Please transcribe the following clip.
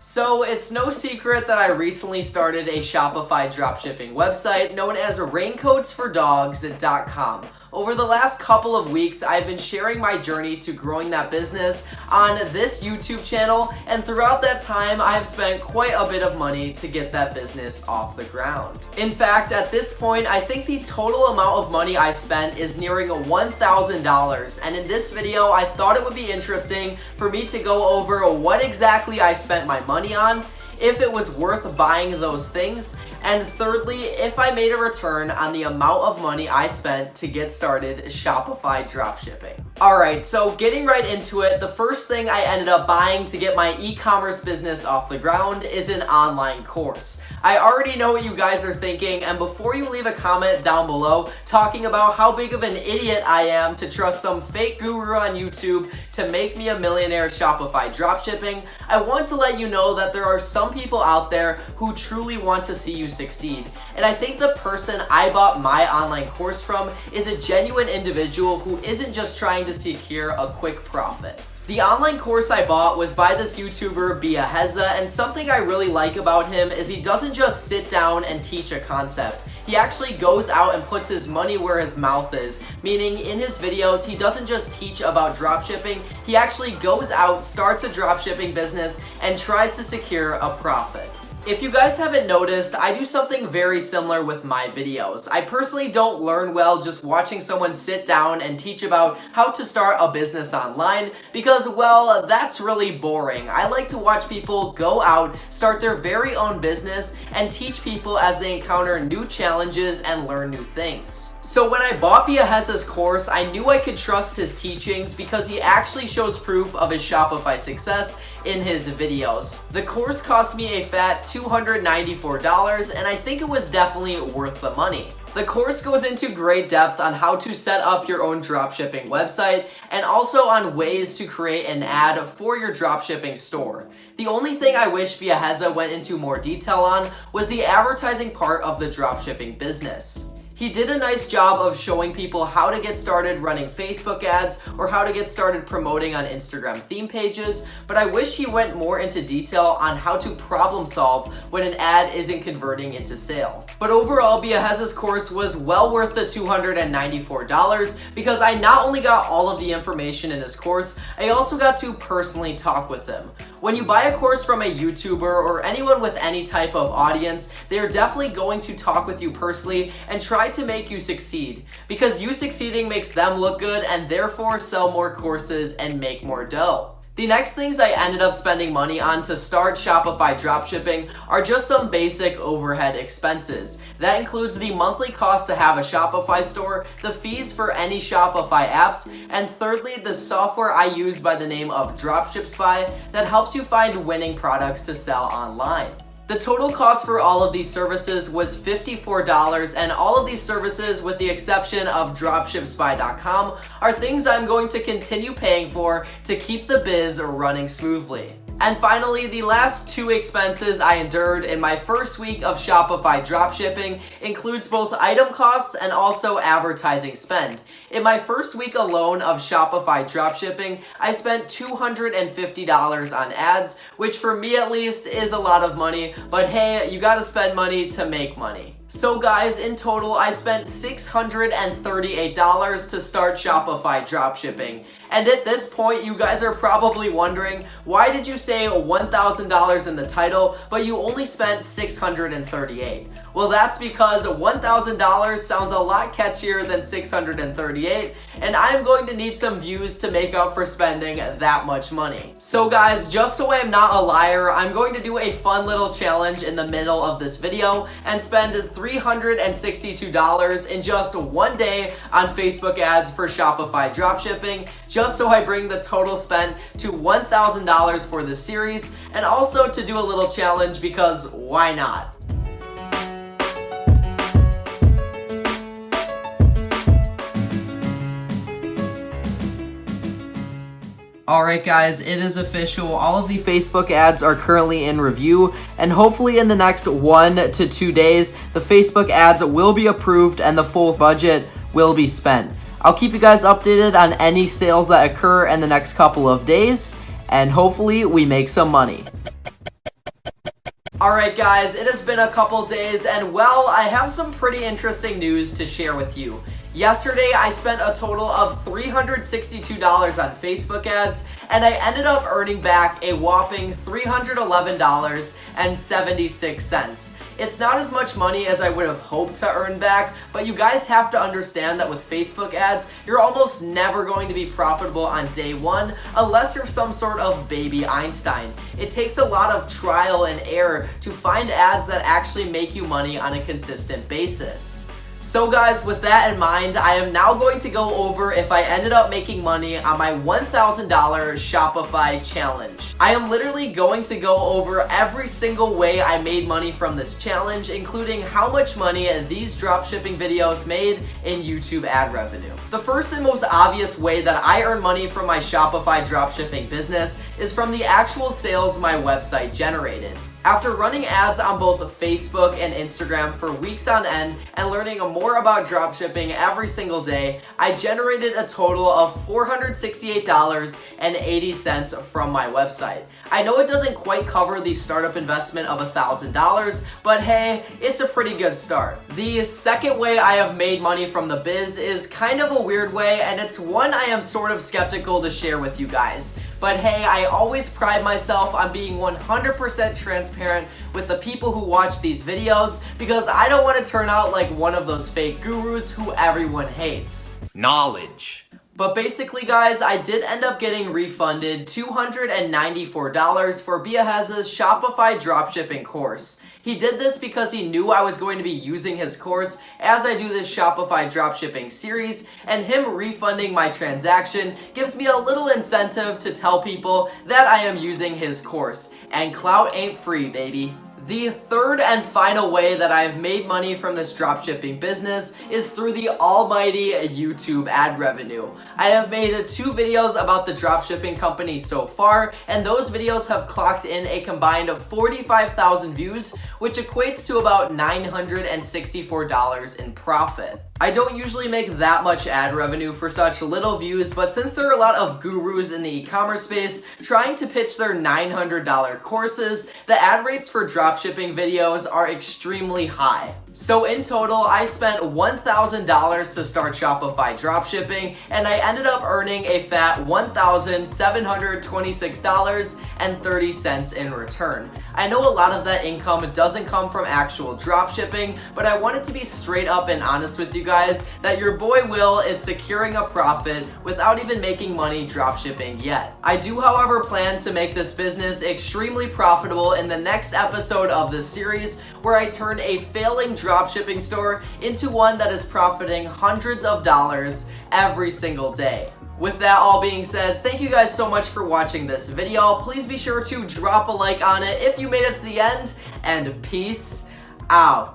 So it's no secret that I recently started a Shopify dropshipping website known as raincoatsfordogs.com. Over the last couple of weeks, I've been sharing my journey to growing that business on this YouTube channel, and throughout that time, I have spent quite a bit of money to get that business off the ground. In fact, at this point, I think the total amount of money I spent is nearing $1,000, and in this video, I thought it would be interesting for me to go over what exactly I spent my money on, if it was worth buying those things, and thirdly, if I made a return on the amount of money I spent to get started Shopify dropshipping. Alright, so getting right into it, the first thing I ended up buying to get my e-commerce business off the ground is an online course. I already know what you guys are thinking, and before you leave a comment down below talking about how big of an idiot I am to trust some fake guru on YouTube to make me a millionaire Shopify dropshipping, I want to let you know that there are some people out there who truly want to see you succeed. And I think the person I bought my online course from is a genuine individual who isn't just trying to secure a quick profit. The online course I bought was by this YouTuber, Biaheza, and something I really like about him is he doesn't just sit down and teach a concept. He actually goes out and puts his money where his mouth is, meaning in his videos, he doesn't just teach about dropshipping, he actually goes out, starts a dropshipping business, and tries to secure a profit. If you guys haven't noticed, I do something very similar with my videos. I personally don't learn well just watching someone sit down and teach about how to start a business online because, well, that's really boring. I like to watch people go out, start their very own business, and teach people as they encounter new challenges and learn new things. So when I bought Biaheza's course, I knew I could trust his teachings because he actually shows proof of his Shopify success in his videos. The course cost me a fat $294, and I think it was definitely worth the money. The course goes into great depth on how to set up your own dropshipping website and also on ways to create an ad for your dropshipping store. The only thing I wish Biaheza went into more detail on was the advertising part of the dropshipping business. He did a nice job of showing people how to get started running Facebook ads or how to get started promoting on Instagram theme pages, but I wish he went more into detail on how to problem solve when an ad isn't converting into sales. But overall, Biaheza's course was well worth the $294 because I not only got all of the information in his course, I also got to personally talk with him. When you buy a course from a YouTuber or anyone with any type of audience, they are definitely going to talk with you personally and try to make you succeed, because you succeeding makes them look good and therefore sell more courses and make more dough. The next things I ended up spending money on to start Shopify dropshipping are just some basic overhead expenses. That includes the monthly cost to have a Shopify store, the fees for any Shopify apps, and thirdly, the software I use by the name of Dropshipify that helps you find winning products to sell online. The total cost for all of these services was $54, and all of these services, with the exception of Dropshipify.com, are things I'm going to continue paying for to keep the biz running smoothly. And finally, the last two expenses I endured in my first week of Shopify dropshipping includes both item costs and also advertising spend. In my first week alone of Shopify dropshipping, I spent $250 on ads, which for me at least is a lot of money, but hey, you gotta spend money to make money. So guys, in total, I spent $638 to start Shopify dropshipping. And at this point, you guys are probably wondering, why did you say $1,000 in the title, but you only spent $638? Well, that's because $1,000 sounds a lot catchier than $638, and I'm going to need some views to make up for spending that much money. So guys, just so I'm not a liar, I'm going to do a fun little challenge in the middle of this video and spend $362 in just one day on Facebook ads for Shopify dropshipping, just so I bring the total spent to $1,000 for this series, and also to do a little challenge because why not? Alright guys, it is official. All of the Facebook ads are currently in review, and hopefully in the next 1 to 2 days, the Facebook ads will be approved and the full budget will be spent. I'll keep you guys updated on any sales that occur in the next couple of days, and hopefully we make some money. Alright guys, it has been a couple days and well, I have some pretty interesting news to share with you. Yesterday, I spent a total of $362 on Facebook ads, and I ended up earning back a whopping $311.76. It's not as much money as I would have hoped to earn back, but you guys have to understand that with Facebook ads, you're almost never going to be profitable on day one unless you're some sort of baby Einstein. It takes a lot of trial and error to find ads that actually make you money on a consistent basis. So guys, with that in mind, I am now going to go over if I ended up making money on my $1,000 Shopify challenge. I am literally going to go over every single way I made money from this challenge, including how much money these dropshipping videos made in YouTube ad revenue. The first and most obvious way that I earn money from my Shopify dropshipping business is from the actual sales my website generated. After running ads on both Facebook and Instagram for weeks on end and learning more about dropshipping every single day, I generated a total of $468.80 from my website. I know it doesn't quite cover the startup investment of $1,000, but hey, it's a pretty good start. The second way I have made money from the biz is kind of a weird way, and it's one I am sort of skeptical to share with you guys. But hey, I always pride myself on being 100% transparent with the people who watch these videos because I don't want to turn out like one of those fake gurus who everyone hates. Knowledge. But basically guys, I did end up getting refunded $294 for Biahez's Shopify dropshipping course. He did this because he knew I was going to be using his course as I do this Shopify dropshipping series, and him refunding my transaction gives me a little incentive to tell people that I am using his course. And clout ain't free, baby. The third and final way that I've made money from this dropshipping business is through the almighty YouTube ad revenue. I have made 2 videos about the dropshipping company so far, and those videos have clocked in a combined 45,000 views, which equates to about $964 in profit. I don't usually make that much ad revenue for such little views, but since there are a lot of gurus in the e-commerce space trying to pitch their $900 courses, the ad rates for dropshipping videos are extremely high. So in total, I spent $1,000 to start Shopify dropshipping, and I ended up earning a fat $1,726.30 in return. I know a lot of that income doesn't come from actual dropshipping, but I wanted to be straight up and honest with you guys that your boy Will is securing a profit without even making money dropshipping yet. I do, however, plan to make this business extremely profitable in the next episode of this series, where I turn a failing dropshipping store into one that is profiting hundreds of dollars every single day. With that all being said, thank you guys so much for watching this video. Please be sure to drop a like on it if you made it to the end, and peace out.